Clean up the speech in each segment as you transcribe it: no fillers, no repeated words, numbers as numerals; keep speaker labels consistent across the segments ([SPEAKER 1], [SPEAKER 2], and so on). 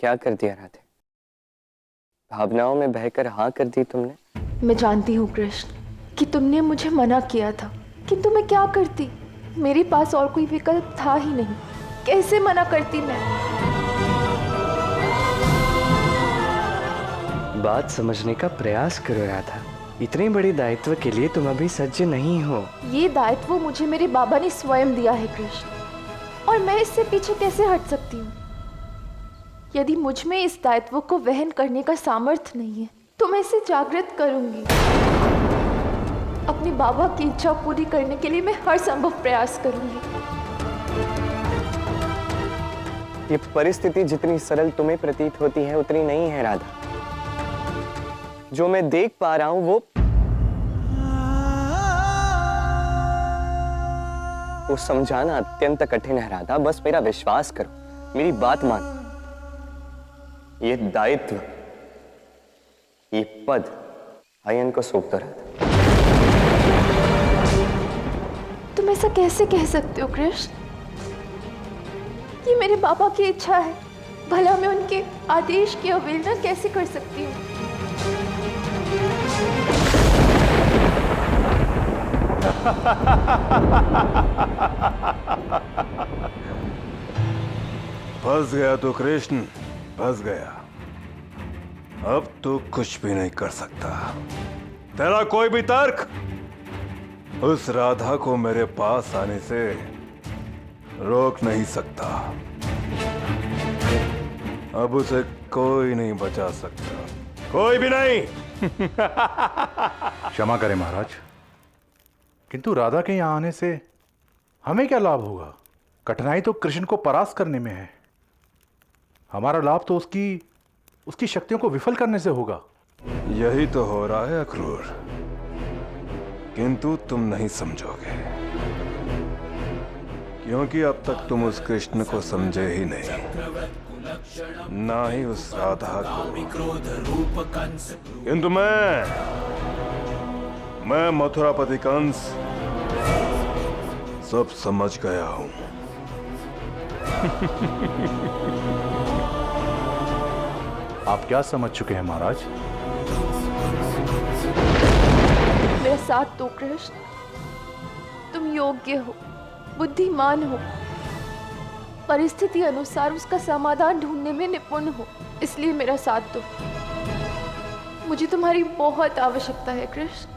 [SPEAKER 1] क्या कर दिया राधे? भावनाओं में बहकर हाँ कर दी तुमने।
[SPEAKER 2] मैं जानती हूँ कृष्ण कि तुमने मुझे मना किया था, किंतु मैं क्या करती? मेरे पास और कोई विकल्प था ही नहीं। कैसे मना करती मैं?
[SPEAKER 1] बात समझने का प्रयास करो राधा। इतने बड़े दायित्व के लिए तुम अभी सज्ज नहीं हो।
[SPEAKER 2] ये दायित्व मुझे मेरे बाबा ने स्वयं दिया है कृष्ण, और मैं इससे पीछे कैसे हट सकती हूँ? यदि मुझ में इस दायित्व को वहन करने का सामर्थ्य नहीं है तो मैं इसे जागृत करूंगी। अपने बाबा की इच्छा पूरी करने के लिए मैं हर संभव प्रयास करूंगी।
[SPEAKER 1] ये परिस्थिति जितनी सरल तुम्हें प्रतीत होती है उतनी नहीं है राधा। जो मैं देख पा रहा हूं वो समझाना अत्यंत कठिन है राधा। बस मेरा विश्वास करो, मेरी बात मानो। ये दायित्व, ये पद आयन को सौंप दो राधा।
[SPEAKER 2] तुम ऐसा कैसे कह सकते हो कृष्ण? ये मेरे बाबा की इच्छा है, भला मैं उनके आदेश की अवहेलना कैसे कर सकती हूँ?
[SPEAKER 3] फंस गया तो कृष्ण, फंस गया। अब तू कुछ भी नहीं कर सकता। तेरा कोई भी तर्क उस राधा को मेरे पास आने से रोक नहीं सकता। अब उसे कोई नहीं बचा सकता, कोई भी नहीं।
[SPEAKER 4] क्षमा करें महाराज, किंतु राधा के यहां आने से हमें क्या लाभ होगा? कठिनाई तो कृष्ण को परास्त करने में है। हमारा लाभ तो उसकी शक्तियों को विफल करने से होगा।
[SPEAKER 3] यही तो हो रहा है अक्रूर, किंतु तुम नहीं समझोगे, क्योंकि अब तक तुम उस कृष्ण को समझे ही नहीं, ना ही उस राधा को। किंतु मैं मथुरापति कंस सब समझ गया हूं।
[SPEAKER 4] आप क्या समझ चुके हैं महाराज?
[SPEAKER 2] मेरा साथ दो कृष्ण। तुम योग्य हो, बुद्धिमान हो, परिस्थिति अनुसार उसका समाधान ढूंढने में निपुण हो, इसलिए मेरा साथ दो। मुझे तुम्हारी बहुत आवश्यकता है कृष्ण।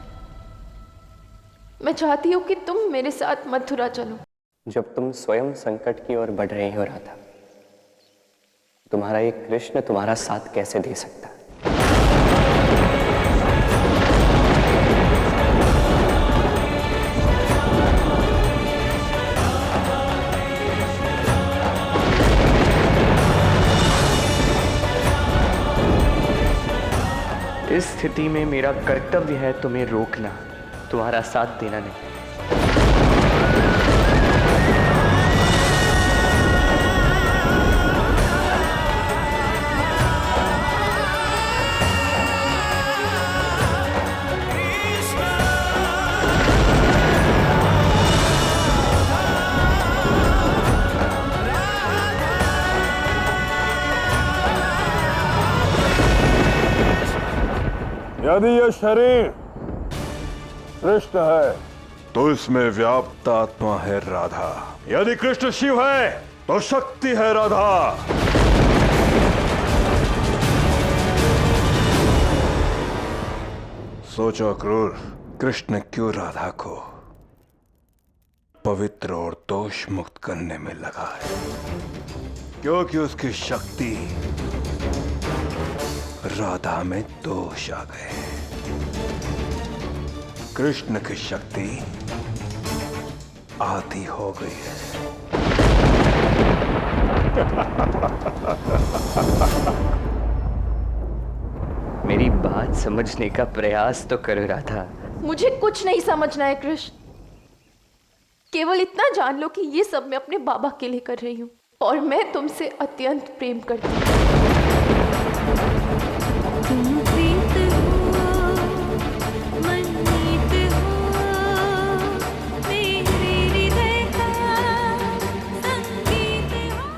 [SPEAKER 2] मैं चाहती हूँ कि तुम मेरे साथ मथुरा चलो।
[SPEAKER 1] जब तुम स्वयं संकट की ओर बढ़ रहे हो राधा, तुम्हारा ये कृष्ण तुम्हारा साथ कैसे दे सकता? इस स्थिति में मेरा कर्तव्य है तुम्हें रोकना, तुम्हारा साथ देना नहीं।
[SPEAKER 3] यदि यह शरीर कृष्ण है तो इसमें व्याप्त आत्मा है राधा। यदि कृष्ण शिव है तो शक्ति है राधा। सोचो अक्रूर, कृष्ण क्यों राधा को पवित्र और दोष मुक्त करने में लगा है? क्योंकि उसकी शक्ति राधा में दोष आ गए। कृष्ण की शक्ति आधी हो गई है।
[SPEAKER 1] मेरी बात समझने का प्रयास तो करो राधा।
[SPEAKER 2] मुझे कुछ नहीं समझना है कृष्ण। केवल इतना जान लो कि ये सब मैं अपने बाबा के लिए कर रही हूँ, और मैं तुमसे अत्यंत प्रेम करती हूँ।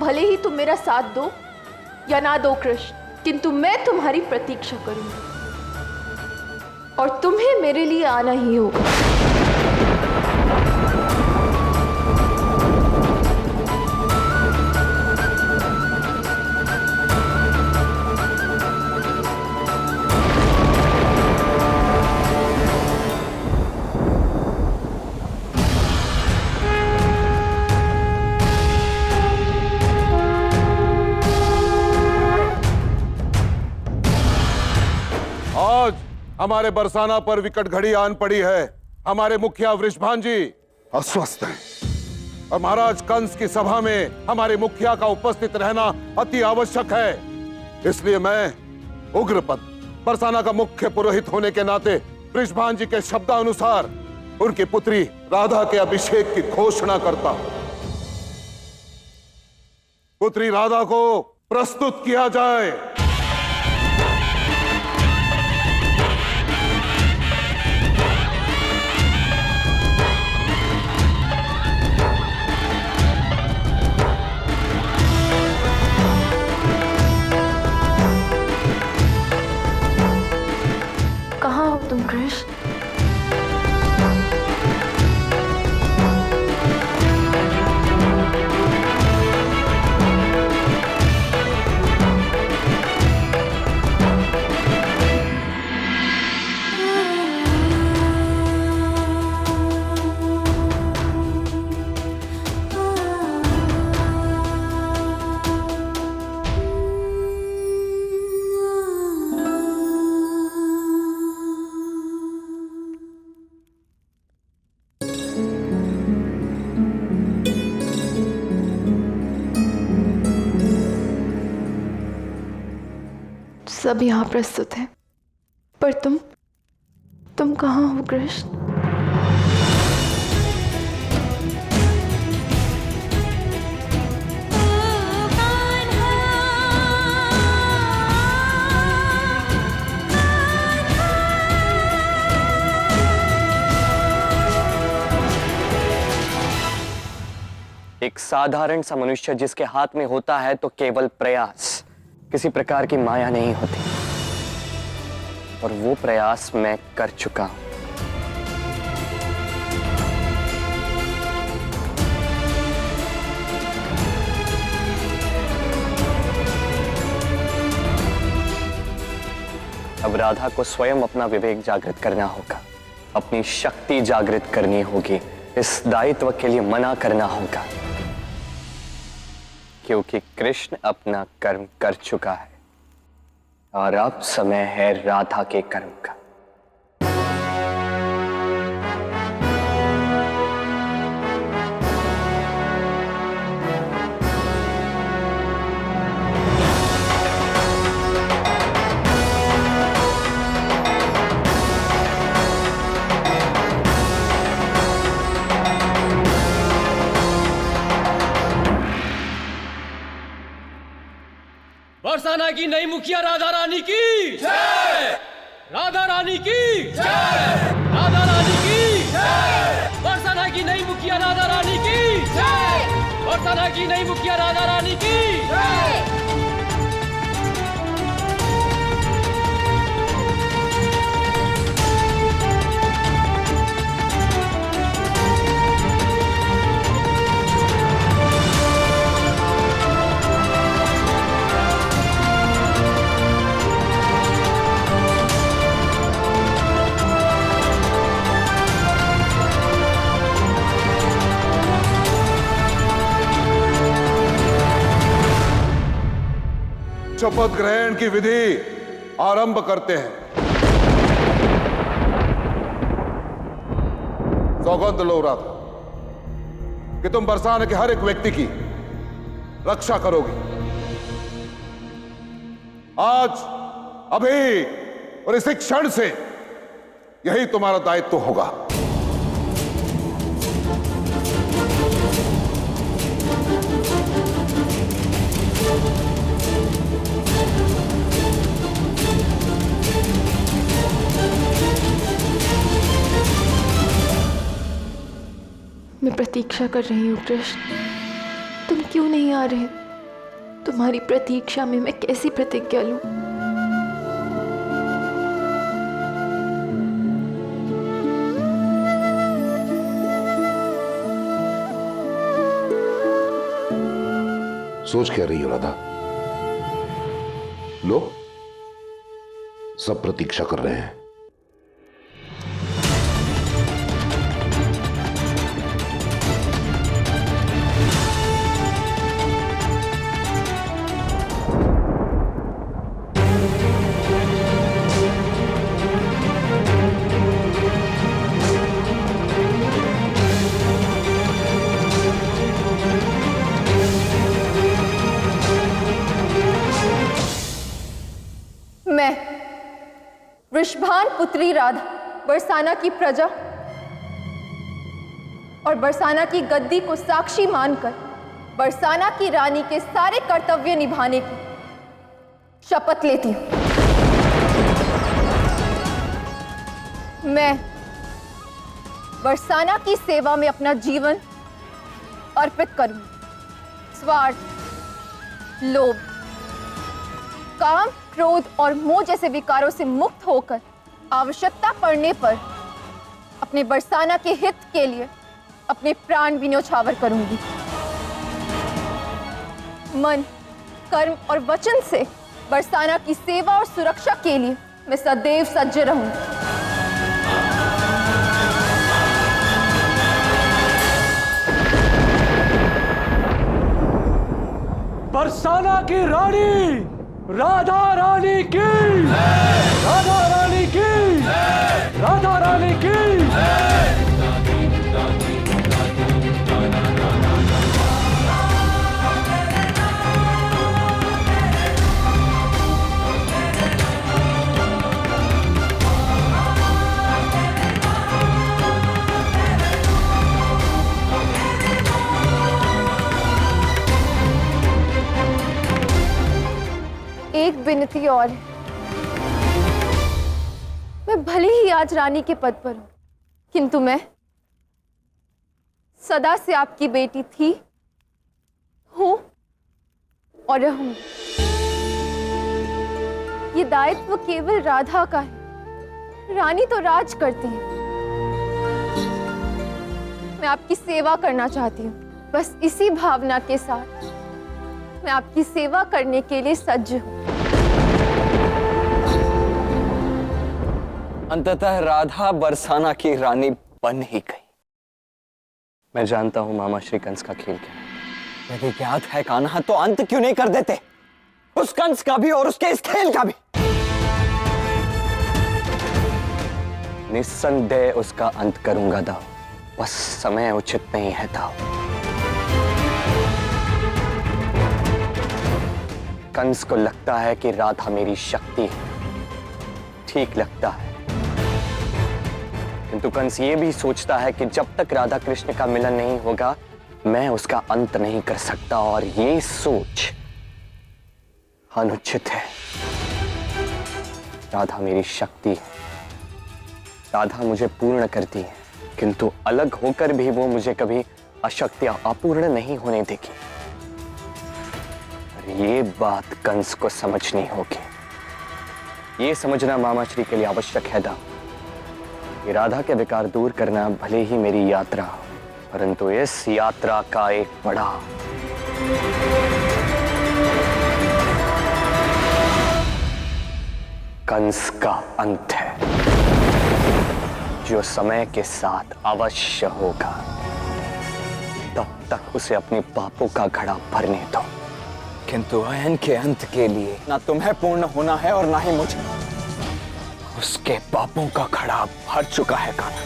[SPEAKER 2] भले ही तुम मेरा साथ दो, या ना दो कृष्ण, किंतु मैं तुम्हारी प्रतीक्षा करूंगी और तुम्हें मेरे लिए आना ही होगा।
[SPEAKER 5] आज हमारे बरसाना पर विकट घड़ी आन पड़ी है। हमारे मुखिया वृषभान जी अस्वस्थ हैं और महाराज कंस की सभा में हमारे मुखिया का उपस्थित रहना अति आवश्यक है। इसलिए मैं उग्रपद बरसाना का मुख्य पुरोहित होने के नाते वृषभान जी के शब्दानुसार उनकी पुत्री राधा के अभिषेक की घोषणा करता हूं। पुत्री राधा को प्रस्तुत किया जाए।
[SPEAKER 2] कहाँ हो तुम कृष्ण? सब यहाँ प्रस्तुत है, पर तुम कहाँ हो कृष्ण?
[SPEAKER 1] एक साधारण सा मनुष्य जिसके हाथ में होता है तो केवल प्रयास, किसी प्रकार की माया नहीं होती, और वो प्रयास मैं कर चुका हूं। अब राधा को स्वयं अपना विवेक जागृत करना होगा, अपनी शक्ति जागृत करनी होगी, इस दायित्व के लिए मना करना होगा, क्योंकि कृष्ण अपना कर्म कर चुका है और अब समय है राधा के कर्म का।
[SPEAKER 6] बरसाना की नई मुखिया राधा रानी की जय। राधा रानी की जय। राधा रानी की जय। बरसाना की नई मुखिया राधा रानी की जय। बरसाना की नई मुखिया राधा रानी की जय।
[SPEAKER 5] शपथ ग्रहण की विधि आरंभ करते हैं। सौगंध लो राधा कि तुम बरसाने के हर एक व्यक्ति की रक्षा करोगी। आज अभी और इसी क्षण से यही तुम्हारा दायित्व होगा।
[SPEAKER 2] मैं प्रतीक्षा कर रही हूँ कृष्ण, तुम क्यों नहीं आ रहे? तुम्हारी प्रतीक्षा में मैं कैसी प्रतिज्ञा लूं?
[SPEAKER 7] सोच क्या रही हो राधा? लो, सब प्रतीक्षा कर रहे हैं।
[SPEAKER 8] मैं वृषभान पुत्री राधा बरसाना की प्रजा और बरसाना की गद्दी को साक्षी मानकर बरसाना की रानी के सारे कर्तव्य निभाने की शपथ लेती हूं। मैं बरसाना की सेवा में अपना जीवन अर्पित करूंगी। स्वार्थ, लोभ, काम, क्रोध और मोह जैसे विकारों से मुक्त होकर आवश्यकता पड़ने पर अपने बरसाना के हित के लिए अपने प्राण भी न्यौछावर करूंगी। मन, कर्म और वचन से बरसाना की सेवा और सुरक्षा के लिए मैं सदैव सज्ज रहूंगी।
[SPEAKER 6] बरसाना की रानी राधा रानी की, राधा रानी की, राधा रानी की।
[SPEAKER 8] एक विनती और है। मैं भले ही आज रानी के पद पर हूं, किंतु मैं सदा से आपकी बेटी थी, हूं और रहूंगी। ये दायित्व केवल राधा का है। रानी तो राज करती है, मैं आपकी सेवा करना चाहती हूँ। बस इसी भावना के साथ मैं आपकी सेवा करने के लिए सज्ज हूं।
[SPEAKER 1] अंततः राधा बरसाना की रानी बन ही गई। मैं जानता हूं मामा श्री कंस का खेल क्या है। यदि ज्ञात है कान्हा तो अंत क्यों नहीं कर देते उस कंस का भी और उसके इस खेल का भी। निस्संदेह उसका अंत करूंगा दाऊ, बस समय उचित नहीं है दाऊ। कंस को लगता है कि राधा मेरी शक्ति है, ठीक लगता है, किंतु कंस ये भी सोचता है कि जब तक राधा कृष्ण का मिलन नहीं होगा मैं उसका अंत नहीं कर सकता, और ये सोच अनुचित है। राधा मेरी शक्ति है, राधा मुझे पूर्ण करती है, किंतु अलग होकर भी वो मुझे कभी अशक्त या अपूर्ण नहीं होने देगी। ये बात कंस को समझनी होगी। ये समझना मामा श्री के लिए आवश्यक है दाऊ कि राधा के विकार दूर करना भले ही मेरी यात्रा हो, परंतु इस यात्रा का एक पड़ाव कंस का अंत है, जो समय के साथ अवश्य होगा। तब तक उसे अपने पापों का घड़ा भरने दो, किंतु अयन के अंत के लिए ना तुम्हें पूर्ण होना है और ना ही मुझे। उसके पापों का घड़ा भर चुका है कान्हा,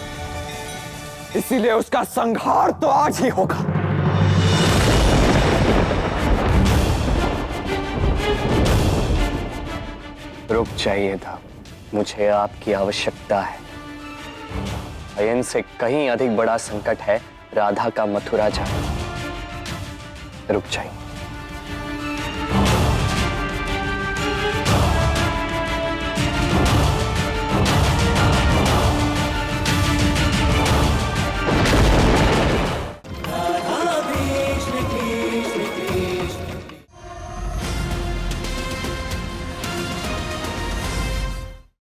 [SPEAKER 1] इसीलिए उसका संहार तो आज ही होगा। रुक जाइए था, मुझे आपकी आवश्यकता है। अयन से कहीं अधिक बड़ा संकट है राधा का मथुरा जाना। रुक जाइए।